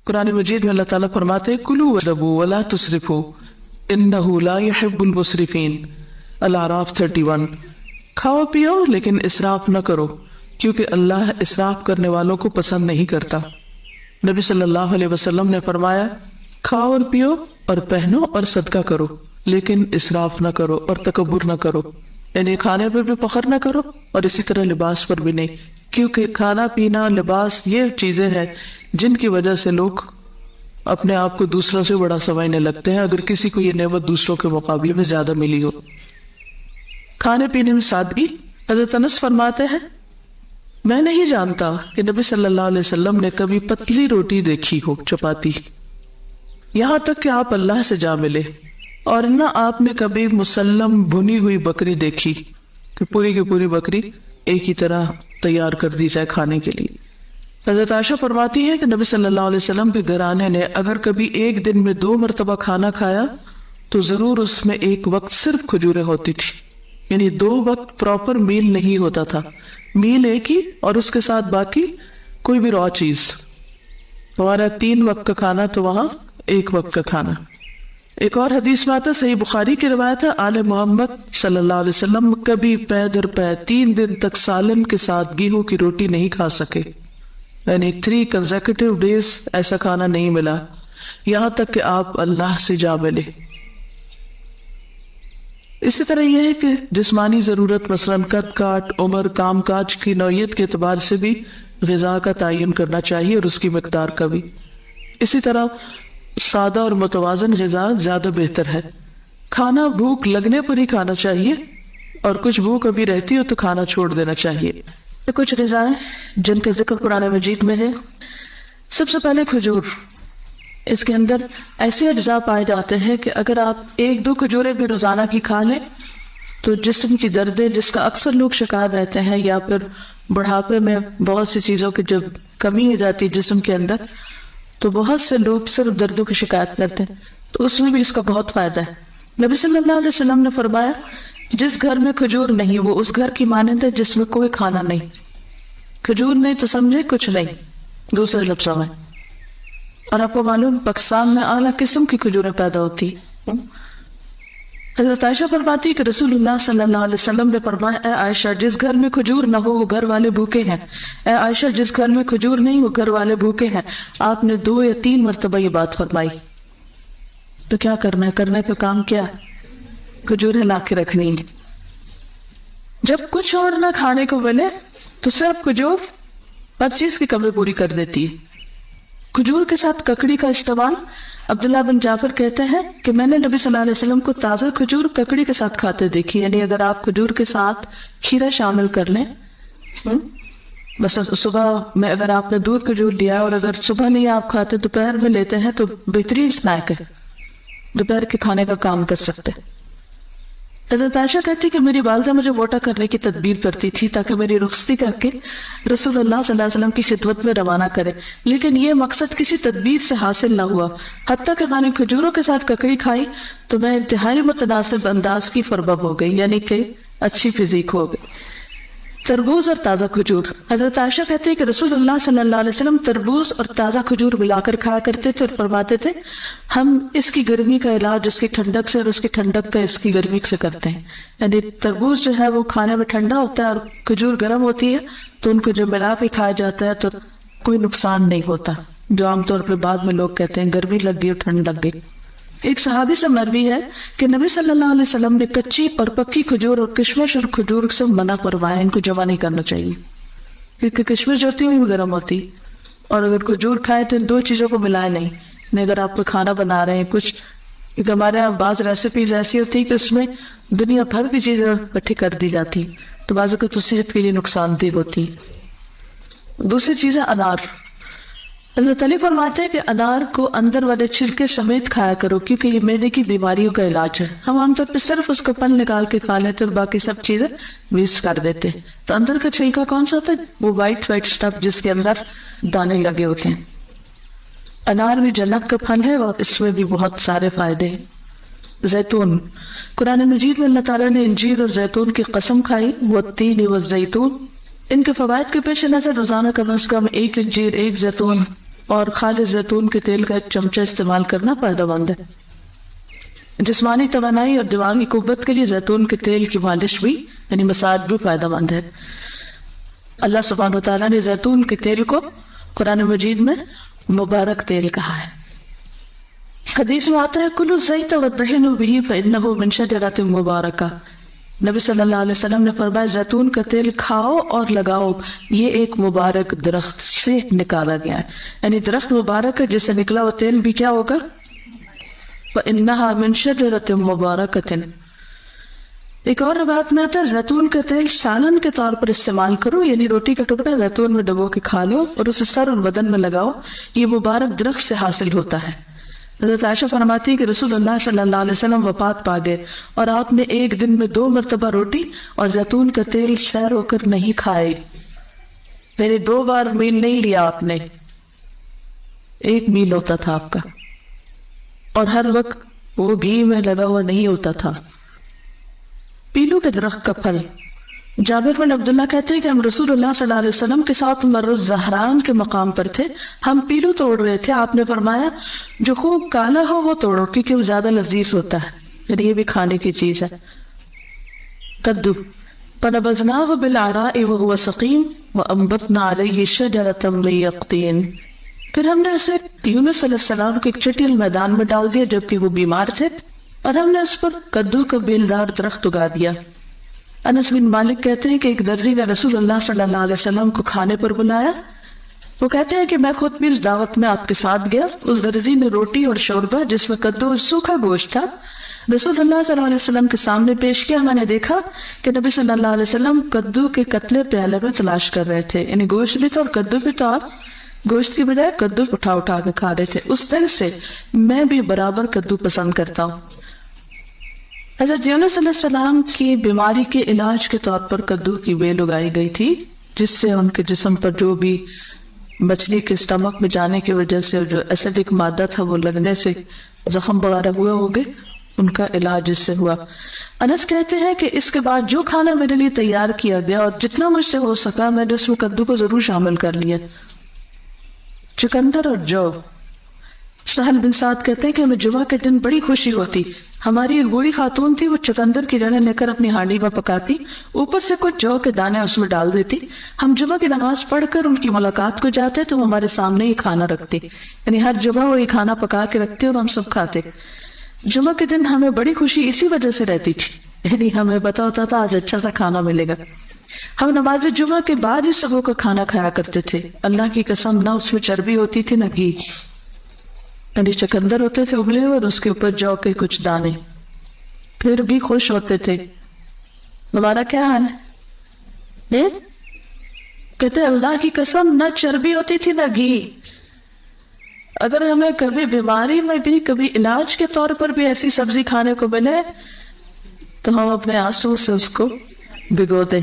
قرآن مجید میں اللہ تعالیٰ فرماتے ہیں کلوا واشربوا ولا تسرفوا انہ لا يحب المسرفین، الاعراف 31۔ کھاؤ پیو لیکن اسراف نہ کرو کیونکہ اللہ اسراف کرنے والوں کو پسند نہیں کرتا۔ نبی صلی اللہ علیہ وسلم نے فرمایا کھاؤ اور پیو اور پہنو اور صدقہ کرو لیکن اسراف نہ کرو اور تکبر نہ کرو، یعنی کھانے پر بھی فخر نہ کرو اور اسی طرح لباس پر بھی نہیں، کیونکہ کھانا پینا لباس یہ چیزیں ہیں جن کی وجہ سے لوگ اپنے آپ کو دوسروں سے بڑا سمجھنے لگتے ہیں اگر کسی کو یہ نعمت دوسروں کے مقابلے میں زیادہ ملی ہو۔ کھانے پینے میں سادگی۔ حضرت انس فرماتے ہیں میں نہیں جانتا کہ نبی صلی اللہ علیہ وسلم نے کبھی پتلی روٹی دیکھی ہو، چپاتی، یہاں تک کہ آپ اللہ سے جا ملے، اور نہ آپ نے کبھی مسلم بھنی ہوئی بکری دیکھی کہ پوری کی پوری بکری ایک ہی طرح تیار کر دی جائے کھانے کے لیے۔ حضرت عائشہ فرماتی ہے کہ نبی صلی اللہ علیہ وسلم کے گھرانے نے اگر کبھی ایک دن میں 2 مرتبہ کھانا کھایا تو ضرور اس میں ایک وقت صرف کھجوریں ہوتی تھی، یعنی 2 وقت پراپر میل نہیں ہوتا تھا، میل ایک ہی اور اس کے ساتھ باقی کوئی بھی را چیز۔ ہمارا 3 وقت کا کھانا تو وہاں 1 وقت کا کھانا۔ ایک اور حدیث میں آتا، صحیح بخاری کی روایت ہے، آل محمد صلی اللہ علیہ وسلم کبھی پے در پے 3 دن تک سالن کے ساتھ گیہوں کی روٹی نہیں کھا سکے، یعنی 3 کنزیکٹیو ڈیز ایسا کھانا نہیں ملا، یہاں تک کہ آپ اللہ سے جا ملے۔ اسی طرح یہ ہے کہ جسمانی ضرورت مثلاً قد کاٹ، عمر، کام کاج کی نوعیت کے اعتبار سے بھی غذا کا تعین کرنا چاہیے اور اس کی مقدار کا بھی۔ اسی طرح سادہ اور متوازن غذا زیادہ بہتر ہے۔ کھانا بھوک لگنے پر ہی کھانا چاہیے اور کچھ بھوک ابھی رہتی ہو تو کھانا چھوڑ دینا چاہیے۔ کچھ غذائیں جن کا ذکر قرآن مجید میں ہے، سب سے پہلے کھجور۔ اس کے اندر ایسے اجزاء پائے جاتے ہیں کہ اگر آپ 1-2 کھجوریں بھی روزانہ کی کھا لیں تو جسم کی دردیں، جس کا اکثر لوگ شکار رہتے ہیں، یا پھر بڑھاپے میں بہت سی چیزوں کی جب کمی ہو جاتی ہے جسم کے اندر تو بہت سے لوگ صرف دردوں کی شکایت کرتے ہیں، تو اس میں بھی اس کا بہت فائدہ ہے۔ نبی صلی اللہ علیہ وسلم نے فرمایا جس گھر میں کھجور نہیں وہ اس گھر کی مانند ہے جس میں کوئی کھانا نہیں۔ کھجور نہیں تو سمجھے کچھ نہیں، دوسرے لفظوں میں۔ اور آپ کو معلوم پاکستان میں اعلیٰ قسم کی کھجوریں پیدا ہوتی۔ حضرت عائشہ فرماتی کہ رسول اللہ صلی اللہ علیہ وسلم نے فرمایا اے عائشہ جس گھر میں کھجور نہ ہو وہ گھر والے بھوکے ہیں، اے عائشہ جس گھر میں کھجور نہیں وہ گھر والے بھوکے ہیں۔ آپ نے 2 یا 3 مرتبہ یہ بات فرمائی۔ تو کیا کرنا ہے؟ کرنے کا کام کیا؟ کھجوریں لا کے رکھنی۔ جب کچھ اور نہ کھانے کو ملے تو صرف کھجور ہر چیز کی کمی پوری کر دیتی ہے۔ کھجور کے ساتھ ککڑی کا استعمال، عبداللہ بن جعفر کہتے ہیں کہ میں نے نبی صلی اللہ علیہ وسلم کو تازہ کھجور ککڑی کے ساتھ کھاتے دیکھی، یعنی اگر آپ کھجور کے ساتھ کھیرا شامل کر لیں، بس صبح میں اگر آپ نے دودھ کھجور لیا اور اگر صبح نہیں آپ کھاتے دوپہر میں لیتے ہیں تو بہترین اسنیک ہے، دوپہر کے کھانے کا کام کر سکتے۔ حضرت عائشہ کہتی کہ میری والدہ مجھے موٹا کرنے کی تدبیر کرتی تھی تاکہ میری رخصتی کر کے رسول اللہ صلی اللہ علیہ وسلم کی خدمت میں روانہ کرے، لیکن یہ مقصد کسی تدبیر سے حاصل نہ ہوا۔ حتیٰ کہ میں نے کھجوروں کے ساتھ ککڑی کھائی تو میں انتہائی متناسب انداز کی فربہ ہو گئی، یعنی کہ اچھی فزیک ہو گئی۔ تربوز اور تازہ کھجور۔ حضرت عائشہ کہتے ہیں کہ رسول اللہ صلی اللہ علیہ وسلم تربوز اور تازہ کھجور ملا کر کھایا کرتے تھے اور فرماتے تھے ہم اس کی گرمی کا علاج اس کی ٹھنڈک سے اور اس کی ٹھنڈک کا اس کی گرمی سے کرتے ہیں، یعنی تربوز جو ہے وہ کھانے میں ٹھنڈا ہوتا ہے اور کھجور گرم ہوتی ہے تو ان کو جب ملا کے کھایا جاتا ہے تو کوئی نقصان نہیں ہوتا، جو عام طور پہ بعد میں لوگ کہتے ہیں گرمی لگ گئی اور ٹھنڈ لگ گئی۔ ایک صحابی سے مروی ہے کہ نبی صلی اللہ علیہ وسلم نے کچی اور پکی کھجور اور کشمش اور کھجور سے منع کروایا، ان کو جمع نہیں کرنا چاہیے کیونکہ کشمش جو ہوتی ہے وہ گرم ہوتی، اور اگر کھجور کھائے تو ان 2 چیزوں کو ملائے نہیں۔ اگر آپ کو کھانا بنا رہے ہیں کچھ، کیونکہ ہمارے یہاں بعض ریسیپیز ایسی ہوتی کہ اس میں دنیا بھر کی چیزیں اکٹھی کر دی جاتی تو بعض اوقات اس سے کے لیے نقصان دہ ہوتی۔ دوسری چیز ہے انار۔ حضرت علی فرماتے ہیں کہ انار کو اندر والے چھلکے سمیت کھایا کرو کیونکہ یہ معدے کی بیماریوں کا علاج ہے۔ ہم عام طور پہ صرف اس کا پن نکال کے کھا لیتے اور باقی سب چیزیں ویسٹ کر دیتے، تو اندر کا چھلکا کون سا ہوتا ہے؟ وہ وائٹ اسٹف جس کے اندر دانے لگے ہوتے ہیں۔ انار بھی جنت کا پھل ہے اور اس میں بھی بہت سارے فائدے ہیں۔ زیتون۔ قرآن مجید میں اللہ تعالیٰ نے انجیر اور زیتون کی قسم کھائی، والتین والزیتون۔ ان کے فوائد کے پیش نظر روزانہ کم از کم 1 انجیر 1 زیتون اور خالص زیتون کے تیل کا ایک چمچہ استعمال کرنا فائدہ مند ہے۔ جسمانی توانائی اور دماغی قوت کے لیے زیتون کے تیل کی مالش بھی یعنی مساج بھی فائدہ مند ہے۔ اللہ سبحانہ وتعالیٰ نے زیتون کے تیل کو قرآن مجید میں مبارک تیل کہا ہے۔ حدیث میں آتا ہے کلوا الزیت وادہنوا بہ فإنہ من شجرۃ مبارکہ، نبی صلی اللہ علیہ وسلم نے فرمایا زیتون کا تیل کھاؤ اور لگاؤ، یہ ایک مبارک درخت سے نکالا گیا ہے، یعنی درخت مبارک ہے جس سے نکلا وہ تیل بھی کیا ہوگا؟ فإنها من شجرۃ مبارکۃ۔ ایک اور روایت میں آتا ہے زیتون کا تیل سالن کے طور پر استعمال کرو، یعنی روٹی کا ٹکڑا زیتون میں ڈبو کے کھا لو اور اسے سر اور بدن میں لگاؤ، یہ مبارک درخت سے حاصل ہوتا ہے۔ حضرت عائشہ فرماتی ہے کہ رسول اللہ صلی اللہ علیہ وسلم وفات پا گئے اور آپ نے ایک دن میں 2 مرتبہ روٹی اور زیتون کا تیل سیر ہو کر نہیں کھائے، یعنی 2 بار میل نہیں لیا آپ نے، 1 میل ہوتا تھا آپ کا، اور ہر وقت وہ گھی میں لگا ہوا نہیں ہوتا تھا۔ پیلو کے درخت کا پھل، جابر بن عبداللہ کہتے ہیں کہ ہم رسول اللہ صلی اللہ علیہ وسلم کے ساتھ مر الزہران کے مقام پر تھے، ہم پیلو توڑ رہے تھے، آپ نے فرمایا جو خوب کالا ہو وہ توڑو کیونکہ وہ زیادہ لذیذ ہوتا ہے، یعنی یہ بھی کھانے کی چیز ہے۔ کدو، فنبذناہ بالعراء وهو سقیم وانبتنا علیہ شجرۃ من یقطین، پھر ہم نے اسے یونس علیہ السلام کے ایک چٹیل میدان میں ڈال دیا جبکہ وہ بیمار تھے، اور ہم نے اس پر کدو کا بیلدار درخت اگا دیا۔ انس بن مالک کہتے ہیں کہ ایک درزی نے رسول اللہ صلی اللہ علیہ وسلم کو کھانے پر بلایا، وہ کہتے ہیں کہ میں خود بھی اس دعوت میں آپ کے ساتھ گیا، اس درزی نے روٹی اور شوربہ جس میں کدو اور سوکھا گوشت تھا رسول اللہ صلی اللہ علیہ وسلم کے سامنے پیش کیا۔ میں نے دیکھا کہ نبی صلی اللہ علیہ وسلم کدو کے قطلے پیالے میں تلاش کر رہے تھے، یعنی گوشت بھی تھا اور کدو بھی تھا، گوشت کی بجائے کدو اٹھا کے کھا رہے تھے۔ اس دن سے میں بھی برابر کدو پسند کرتا ہوں۔ حضرت یونس علیہ السلام کی بیماری کے علاج کے طور پر کدو کی بیل اگائی گئی تھی، جس سے ان کے جسم پر جو بھی مچھلی کے اسٹمک میں جانے کی وجہ سے جو ایسیڈک مادہ تھا وہ لگنے سے زخم وغیرہ ہوئے ہوگے، ان کا علاج اس سے ہوا۔ انس کہتے ہیں کہ اس کے بعد جو کھانا میرے لیے تیار کیا گیا اور جتنا مجھ سے ہو سکا میں نے اس میں کدو کو ضرور شامل کر لیا۔ چقندر اور جو، سہل بن سعد کہتے ہیں کہ ہمیں جمعہ کے دن بڑی خوشی ہوتی، ہماری ایک بوڑھی خاتون تھی، وہ چقندر کی جڑیں لے کر اپنی ہانڈی میں پکاتی، اوپر سے کچھ جو کے دانے اس میں ڈال دیتی، ہم جمعہ کی نماز پڑھ کر ان کی ملاقات کو جاتے تو وہ ہمارے سامنے ہی کھانا رکھتی، یعنی ہر جمعہ وہ یہ کھانا پکا کے رکھتے اور ہم سب کھاتے۔ جمعہ کے دن ہمیں بڑی خوشی اسی وجہ سے رہتی تھی، یعنی ہمیں پتا ہوتا تھا آج اچھا سا کھانا ملے گا۔ ہم نماز جمعہ کے بعد ہی صبح کا کھانا کھایا کرتے تھے، اللہ کی قسم نہ اس میں چربی ہوتی تھی نہ گھی، یعنی چقندر ہوتے تھے ابلے اور اس کے اوپر جو کے کچھ دانے، پھر بھی خوش ہوتے تھے۔ ہمارا کیا حال ہے؟ کہتے اللہ کی قسم نہ چربی ہوتی تھی نہ گھی۔ اگر ہمیں کبھی بیماری میں بھی کبھی علاج کے طور پر بھی ایسی سبزی کھانے کو ملے تو ہم اپنے آنسو سے اس کو بھگو دیں۔